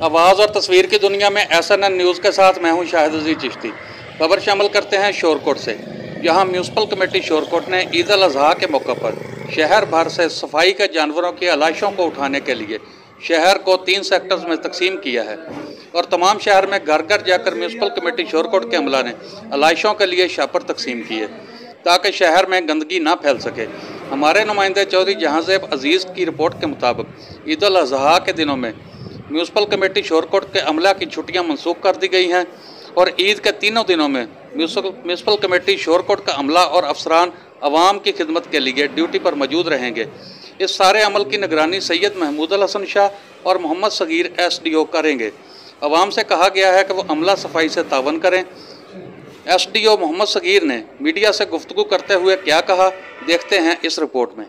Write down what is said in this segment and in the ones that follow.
आवाज़ और तस्वीर की दुनिया में SNN न्यूज़ के साथ मैं हूं शाहिद अजीज चिश्ती। खबर शामिल करते हैं शोरकोट से। यहां म्यूनसिपल कमेटी शोरकोट ने ईद अल अजहा के मौके पर शहर भर से सफाई के जानवरों की आलाइशों को उठाने के लिए शहर को 3 सेक्टर्स में तकसीम किया है और तमाम शहर में घर घर जाकर म्यूनसिपल कमेटी शोरकोट के अमला ने आलाइशों के लिए शापर तकसीम किए ताकि शहर में गंदगी ना फैल सके। हमारे नुमाइंदे चौधरी जहांजेब अजीज़ की रिपोर्ट के मुताबिक ईद अल अजहा के दिनों में म्यूनसिपल कमेटी शोरकोट के अमला की छुट्टियां मनसूख कर दी गई हैं और ईद के तीनों दिनों में म्यूनसिपल कमेटी शोरकोट का अमला और अफसरान अवाम की खिदमत के लिए ड्यूटी पर मौजूद रहेंगे। इस सारे अमल की निगरानी सैयद महमूद अल हसन शाह और मोहम्मद सगीर SDO करेंगे। अवाम से कहा गया है कि वो अमला सफाई से तावन करें। SDO मोहम्मद सगीर ने मीडिया से गुफ्तगू करते हुए क्या कहा, देखते हैं इस रिपोर्ट में।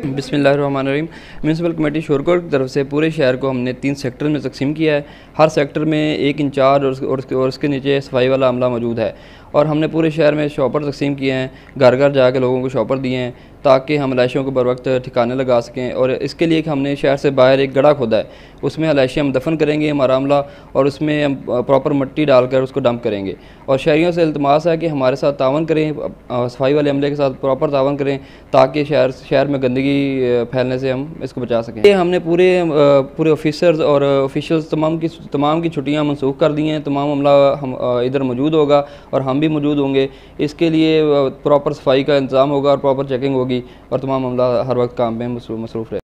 बिस्मिल्लाहिर्रहमानिर्रहीम। म्यूनसिपल कमेटी शोरकोट की तरफ से पूरे शहर को हमने 3 सेक्टर में तकसीम किया है। हर सेक्टर में एक इंचार्ज और उसके नीचे सफाई वाला अमला मौजूद है और हमने पूरे शहर में शॉपर तकसीम किए हैं। घर घर जाकर लोगों को शॉपर दिए हैं ताकि हम आलाइशों को बर वक्त ठिकाने लगा सकें। और इसके लिए कि हमने शहर से बाहर एक गड्ढा खोदा है, उसमें आलाइशें हम दफन करेंगे हमारा अमला, और उसमें हम प्रॉपर मिट्टी डालकर उसको डंप करेंगे। और शहरियों से इल्तमास है कि हमारे साथ तावन करें, सफाई वाले अमले के साथ प्रॉपर तावन करें ताकि शहर में गंदगी फैलने से हम इसको बचा सकें। ये हमने पूरे ऑफिसर्स और ऑफिशियल्स तमाम की छुट्टियां मनसूख कर दी हैं। तमाम अमला हम इधर मौजूद होगा और हम भी मौजूद होंगे। इसके लिए प्रॉपर सफाई का इंतज़ाम होगा और प्रॉपर चेकिंग होगी और तमाम अमला हर वक्त काम में मसरूफ़ रहे।